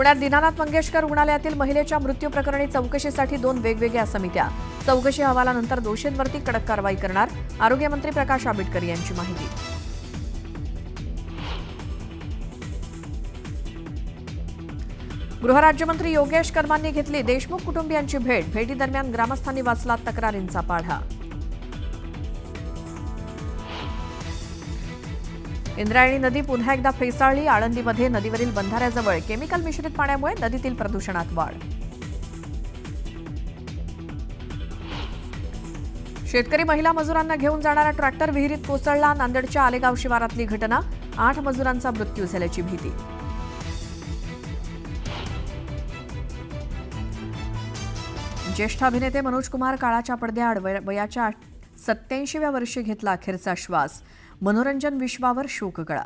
पुण्यात दीनानाथ मंगेशकर रुग्णालयातील महिलेच्या मृत्यू प्रकरणी चौकशीसाठी 2 वेगवेगळ्या समित्या. चौकशी अहवालानंतर दोषींवरती कडक कारवाई करणार. आरोग्यमंत्री प्रकाश आंबेडकर यांची माहिती. गृहराज्यमंत्री योगेश कर्मांनी घेतली देशमुख कुटुंबियांची भेट. भेटीदरम्यान ग्रामस्थांनी वाचला तक्रारींचा पाढा. इंद्रायणी नदी पुन्हा एकदा फेसाळली. आळंदीमध्ये नदीवरील बंधाऱ्याजवळ केमिकल मिश्रित पाण्यामुळे नदीतील प्रदूषणात वाढ. शेतकरी महिला मजुरांना घेऊन जाणारा ट्रॅक्टर विहिरीत कोसळला. नांदेडच्या आलेगाव शिवारातली घटना. 8 मजुरांचा मृत्यू झाल्याची भीती. ज्येष्ठ अभिनेते मनोज कुमार काळाच्या पडद्याआड वयाच्या 87व्या वर्षी घेतला अखेरचा श्वास. मनोरंजन विश्वावर शोककळा.